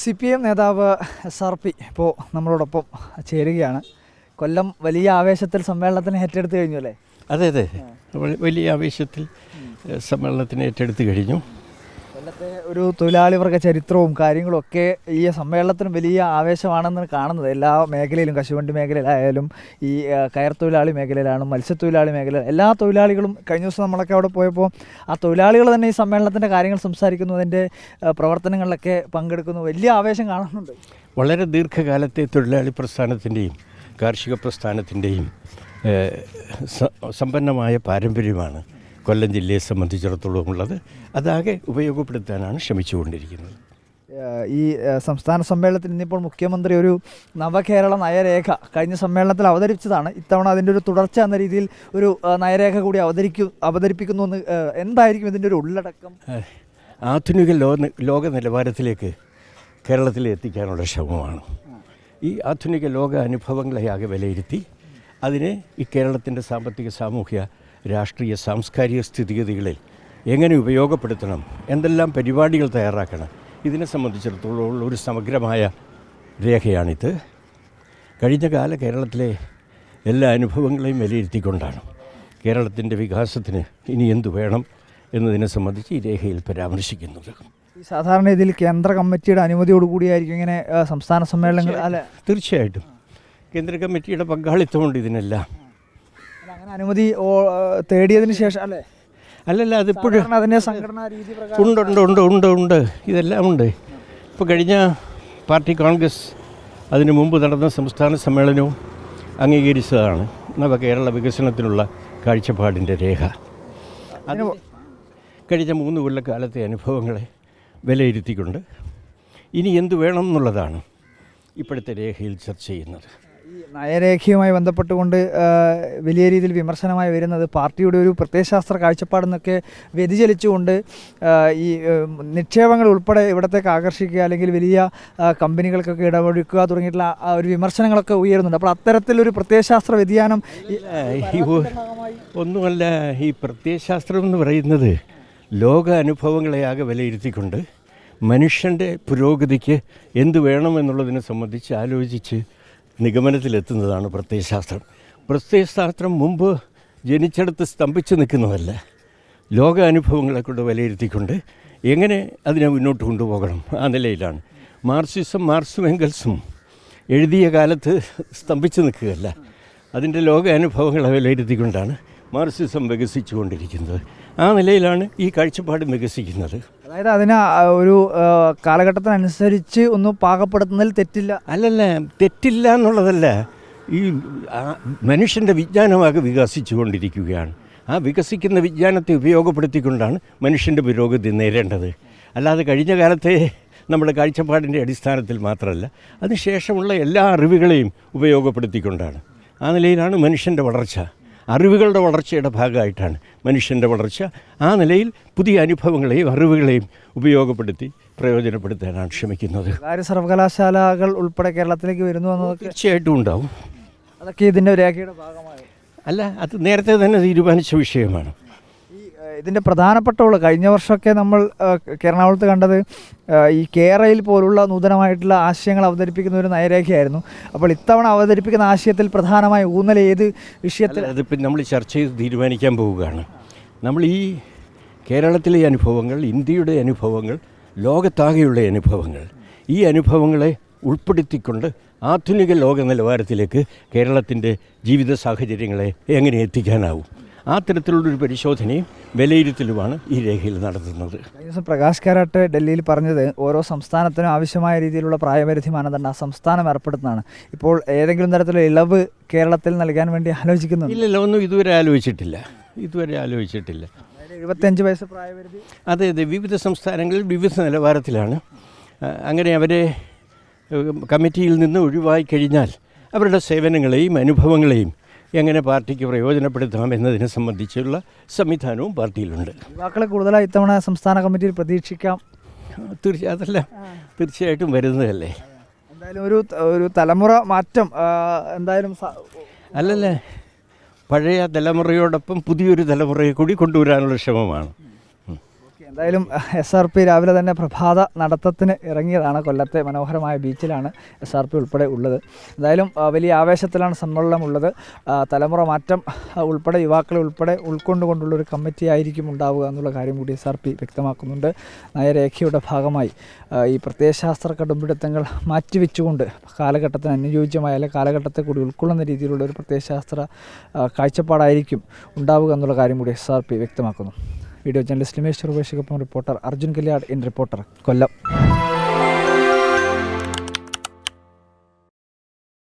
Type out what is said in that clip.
CPM നേതാവ് SRP ഇപ്പോൾ നമ്മളോടൊപ്പം ചേരുകയാണ്. കൊല്ലം വലിയ ആവേശത്തിൽ സമ്മേളനത്തിന് ഏറ്റെടുത്ത് കഴിഞ്ഞു അല്ലേ? അതെ അതെ, വലിയ ആവേശത്തിൽ സമ്മേളനത്തിന് ഏറ്റെടുത്ത് കഴിഞ്ഞു. കൊല്ലത്തെ ഒരു തൊഴിലാളി വർഗ ചരിത്രവും കാര്യങ്ങളും ഒക്കെ ഈ സമ്മേളനത്തിന് വലിയ ആവേശമാണെന്ന് കാണുന്നത്. എല്ലാ മേഖലയിലും, കശുവണ്ടി മേഖലയിലായാലും, ഈ കയർ തൊഴിലാളി മേഖലയിലാണ്, മത്സ്യത്തൊഴിലാളി മേഖല, എല്ലാ തൊഴിലാളികളും കഴിഞ്ഞ ദിവസം നമ്മളൊക്കെ അവിടെ പോയപ്പോൾ ആ തൊഴിലാളികൾ തന്നെ ഈ സമ്മേളനത്തിൻ്റെ കാര്യങ്ങൾ സംസാരിക്കുന്നു, അതിൻ്റെ പ്രവർത്തനങ്ങളിലൊക്കെ പങ്കെടുക്കുന്നു, വലിയ ആവേശം കാണുന്നുണ്ട്. വളരെ ദീർഘകാലത്തെ തൊഴിലാളി പ്രസ്ഥാനത്തിൻ്റെയും കാർഷിക പ്രസ്ഥാനത്തിൻ്റെയും സമ്പന്നമായ പാരമ്പര്യമാണ് കൊല്ലം ജില്ലയെ സംബന്ധിച്ചിടത്തോളം ഉള്ളത്. അതാകെ ഉപയോഗപ്പെടുത്താനാണ് ശ്രമിച്ചുകൊണ്ടിരിക്കുന്നത്. ഈ സംസ്ഥാന സമ്മേളനത്തിൽ ഇന്നിപ്പോൾ മുഖ്യമന്ത്രി ഒരു നവകേരള നയരേഖ കഴിഞ്ഞ സമ്മേളനത്തിൽ അവതരിപ്പിച്ചതാണ്. ഇത്തവണ അതിൻ്റെ ഒരു തുടർച്ച എന്ന രീതിയിൽ ഒരു നയരേഖ കൂടി അവതരിപ്പിക്കുന്നു എന്ന്. എന്തായിരിക്കും ഇതിൻ്റെ ഒരു ഉള്ളടക്കം? ആധുനിക ലോക നിലവാരത്തിലേക്ക് കേരളത്തിലെ എത്തിക്കാനുള്ള ശ്രമമാണ്. ഈ ആധുനിക ലോക അനുഭവങ്ങളെ ആകെ വിലയിരുത്തി അതിനെ ഈ കേരളത്തിൻ്റെ സാമ്പത്തിക, സാമൂഹ്യ, രാഷ്ട്രീയ, സാംസ്കാരിക സ്ഥിതിഗതികളിൽ എങ്ങനെ ഉപയോഗപ്പെടുത്തണം, എന്തെല്ലാം പരിപാടികൾ തയ്യാറാക്കണം, ഇതിനെ സംബന്ധിച്ചിടത്തോളം ഒരു സമഗ്രമായ രേഖയാണിത്. കഴിഞ്ഞ കാല കേരളത്തിലെ എല്ലാ അനുഭവങ്ങളെയും വിലയിരുത്തിക്കൊണ്ടാണ് കേരളത്തിൻ്റെ വികാസത്തിന് ഇനി എന്തു വേണം എന്നതിനെ സംബന്ധിച്ച് ഈ രേഖയിൽ പരാമർശിക്കുന്നത്. സാധാരണ ഇതിൽ കേന്ദ്ര കമ്മിറ്റിയുടെ അനുമതിയോടുകൂടിയായിരിക്കും ഇങ്ങനെ സംസ്ഥാന സമ്മേളനങ്ങൾ അല്ലേ? തീർച്ചയായിട്ടും കേന്ദ്ര കമ്മിറ്റിയുടെ പങ്കാളിത്തമുണ്ട് ഇതിനെല്ലാം. അങ്ങനെ അനുമതി തേടിയതിന് ശേഷം അല്ലേ? അല്ലല്ല, അതിപ്പോഴും അതിൻ്റെ സംഘടനാ രീതി ഉണ്ട് ഇതെല്ലാം ഉണ്ട്. ഇപ്പോൾ കഴിഞ്ഞ പാർട്ടി കോൺഗ്രസ് അതിനു മുമ്പ് നടന്ന സംസ്ഥാന സമ്മേളനവും അംഗീകരിച്ചതാണ് നവകേരള വികസനത്തിനുള്ള കാഴ്ചപ്പാടിൻ്റെ രേഖ. അതിന് കഴിഞ്ഞ 3 കൊല്ലക്കാലത്തെ അനുഭവങ്ങളെ വിലയിരുത്തിക്കൊണ്ട് ഇനി എന്തു വേണം എന്നുള്ളതാണ് ഇപ്പോഴത്തെ രേഖയിൽ ചർച്ച ചെയ്യുന്നത്. ഈ നയരേഖയുമായി ബന്ധപ്പെട്ടുകൊണ്ട് വലിയ രീതിയിൽ വിമർശനമായി വരുന്നത് പാർട്ടിയുടെ ഒരു പ്രത്യയശാസ്ത്ര കാഴ്ചപ്പാടെന്നൊക്കെ വ്യതിചലിച്ചുകൊണ്ട് ഈ നിക്ഷേപങ്ങൾ ഉൾപ്പെടെ ഇവിടത്തേക്ക് ആകർഷിക്കുക, അല്ലെങ്കിൽ വലിയ കമ്പനികൾക്കൊക്കെ ഇടപെടുക്കുക തുടങ്ങിയിട്ടുള്ള ഒരു വിമർശനങ്ങളൊക്കെ ഉയരുന്നുണ്ട്. അപ്പോൾ അത്തരത്തിലൊരു പ്രത്യയശാസ്ത്ര വ്യതിയാനം ഒന്നുമല്ല. ഈ പ്രത്യയശാസ്ത്രം എന്ന് പറയുന്നത് ലോക അനുഭവങ്ങളെ ആകെ വിലയിരുത്തിക്കൊണ്ട് മനുഷ്യൻ്റെ പുരോഗതിക്ക് എന്തു വേണമെന്നുള്ളതിനെ സംബന്ധിച്ച് ആലോചിച്ച് നിഗമനത്തിലെത്തുന്നതാണ് പ്രത്യയശാസ്ത്രം. പ്രത്യയശാസ്ത്രം മുമ്പ് ജനിച്ചെടുത്ത് സ്തംഭിച്ച് നിൽക്കുന്നതല്ല. ലോക അനുഭവങ്ങളെ കൊണ്ട് വിലയിരുത്തിക്കൊണ്ട് എങ്ങനെ അതിനെ മുന്നോട്ട് കൊണ്ടുപോകണം, ആ നിലയിലാണ്. മാർക്സും എംഗൽസും എഴുതിയ കാലത്ത് സ്തംഭിച്ച് നിൽക്കുകയല്ല, അതിൻ്റെ ലോക അനുഭവങ്ങളെ വിലയിരുത്തിക്കൊണ്ടാണ് മാർക്സിസം വികസിച്ചുകൊണ്ടിരിക്കുന്നത്. ആ നിലയിലാണ് ഈ കാഴ്ചപ്പാട് വികസിക്കുന്നത്. അതായത് അതിന് ഒരു കാലഘട്ടത്തിനനുസരിച്ച് ഒന്ന് പാകപ്പെടുത്തുന്നതിൽ തെറ്റില്ല. അല്ലല്ല, തെറ്റില്ല എന്നുള്ളതല്ല. ഈ മനുഷ്യൻ്റെ വിജ്ഞാനമാകെ വികസിച്ചു കൊണ്ടിരിക്കുകയാണ്. ആ വികസിക്കുന്ന വിജ്ഞാനത്തെ ഉപയോഗപ്പെടുത്തിക്കൊണ്ടാണ് മനുഷ്യൻ്റെ പുരോഗതി നേരേണ്ടത്. അല്ലാതെ കഴിഞ്ഞ കാലത്തെ നമ്മുടെ കാഴ്ചപ്പാടിൻ്റെ അടിസ്ഥാനത്തിൽ മാത്രമല്ല, അതിനുശേഷമുള്ള എല്ലാ അറിവുകളെയും ഉപയോഗപ്പെടുത്തിക്കൊണ്ടാണ്. ആ നിലയിലാണ് മനുഷ്യൻ്റെ വളർച്ച. അറിവുകളുടെ വളർച്ചയുടെ ഭാഗമായിട്ടാണ് മനുഷ്യൻ്റെ വളർച്ച. ആ നിലയിൽ പുതിയ അനുഭവങ്ങളെയും അറിവുകളെയും ഉപയോഗപ്പെടുത്തി പ്രയോജനപ്പെടുത്താനാണ് ശ്രമിക്കുന്നത്. സർവകലാശാലകൾ ഉൾപ്പെടെ കേരളത്തിലേക്ക് വരുന്നു എന്നത് തീർച്ചയായിട്ടും ഉണ്ടാവും. അതൊക്കെ ഇതിൻ്റെ രേഖയുടെ ഭാഗമായി അല്ല, അത് നേരത്തെ തന്നെ തീരുമാനിച്ച വിഷയമാണ്. ഇതിൻ്റെ പ്രധാനപ്പെട്ട കഴിഞ്ഞ വർഷമൊക്കെ നമ്മൾ എറണാകുളത്ത് കണ്ടത് ഈ കേരയിൽ പോലുള്ള നൂതനമായിട്ടുള്ള ആശയങ്ങൾ അവതരിപ്പിക്കുന്ന ഒരു നയരേഖയായിരുന്നു. അപ്പോൾ ഇത്തവണ അവതരിപ്പിക്കുന്ന ആശയത്തിൽ പ്രധാനമായ ഊന്നൽ ഏത് വിഷയത്തിൽ? അതിപ്പോൾ നമ്മൾ ചർച്ച ചെയ്ത് തീരുമാനിക്കാൻ പോവുകയാണ്. നമ്മൾ ഈ കേരളത്തിലെ അനുഭവങ്ങൾ, ഇന്ത്യയുടെ അനുഭവങ്ങൾ, ലോകത്താകെയുള്ള അനുഭവങ്ങൾ, ഈ അനുഭവങ്ങളെ ഉൾപ്പെടുത്തിക്കൊണ്ട് ആധുനിക ലോക നിലവാരത്തിലേക്ക് കേരളത്തിൻ്റെ ജീവിത സാഹചര്യങ്ങളെ എങ്ങനെ എത്തിക്കാനാവും, ആ തരത്തിലുള്ളൊരു പരിശോധനയും വിലയിരുത്തലുമാണ് ഈ രേഖയിൽ നടത്തുന്നത്. കഴിഞ്ഞ ദിവസം പ്രകാശ് കാരാട്ട് ഡൽഹിയിൽ പറഞ്ഞത് ഓരോ സംസ്ഥാനത്തിനും ആവശ്യമായ രീതിയിലുള്ള പ്രായപരിധി മാനദണ്ഡം ആ സംസ്ഥാനം ഏർപ്പെടുത്തുന്നതാണ്. ഇപ്പോൾ ഏതെങ്കിലും തരത്തിലുള്ള ഇളവ് കേരളത്തിൽ നൽകാൻ വേണ്ടി ആലോചിക്കുന്നുണ്ട്? ഇല്ലല്ല, ഒന്നും ഇതുവരെ ആലോചിച്ചിട്ടില്ല. 75 വയസ്സ് പ്രായപരിധി. അതെ, വിവിധ സംസ്ഥാനങ്ങളിൽ വിവിധ നിലവാരത്തിലാണ്. അങ്ങനെ അവരെ കമ്മിറ്റിയിൽ നിന്ന് ഒഴിവായി കഴിഞ്ഞാൽ അവരുടെ സേവനങ്ങളെയും അനുഭവങ്ങളെയും എങ്ങനെ പാർട്ടിക്ക് പ്രയോജനപ്പെടുത്താം എന്നതിനെ സംബന്ധിച്ചുള്ള സംവിധാനവും പാർട്ടിയിലുണ്ട്. യുവാക്കളെ കൂടുതലായി ഇത്തവണ സംസ്ഥാന കമ്മിറ്റിയിൽ പ്രതീക്ഷിക്കാം. അതെല്ലാം തീർച്ചയായിട്ടും വരുന്നതല്ലേ. എന്തായാലും ഒരു തലമുറ മാറ്റം എന്തായാലും അല്ലല്ലേ, പഴയ തലമുറയോടൊപ്പം പുതിയൊരു തലമുറയെ കൂടി കൊണ്ടുവരാനുള്ള ശ്രമമാണ്. എന്തായാലും SRP രാവിലെ തന്നെ പ്രഭാത നടത്തത്തിന് ഇറങ്ങിയതാണ്. കൊല്ലത്തെ മനോഹരമായ ബീച്ചിലാണ് SRP ഉൾപ്പെടെ ഉള്ളത്. എന്തായാലും വലിയ ആവേശത്തിലാണ് സമ്മേളനം ഉള്ളത്. തലമുറ മാറ്റം ഉൾപ്പെടെ യുവാക്കളെ ഉൾപ്പെടെ ഉൾക്കൊണ്ടുകൊണ്ടുള്ളൊരു കമ്മിറ്റി ആയിരിക്കും ഉണ്ടാവുക എന്നുള്ള കാര്യം കൂടി SRP വ്യക്തമാക്കുന്നുണ്ട്. നയരേഖയുടെ ഭാഗമായി ഈ പ്രത്യയശാസ്ത്ര കടുംപിടുത്തങ്ങൾ മാറ്റിവെച്ചുകൊണ്ട് കാലഘട്ടത്തിന് അനുയോജ്യമായ അല്ലെങ്കിൽ കാലഘട്ടത്തെ കൂടി ഉൾക്കൊള്ളുന്ന രീതിയിലുള്ള ഒരു പ്രത്യയശാസ്ത്ര കാഴ്ചപ്പാടായിരിക്കും ഉണ്ടാവുക എന്നുള്ള കാര്യം കൂടി SRP വ്യക്തമാക്കുന്നു. വീഡിയോ ജേർണലിസ്റ്റ് ലിമേഷ് രൂപേഷിക്കൊപ്പം reporter Arjun Kalyad in reporter Kollam.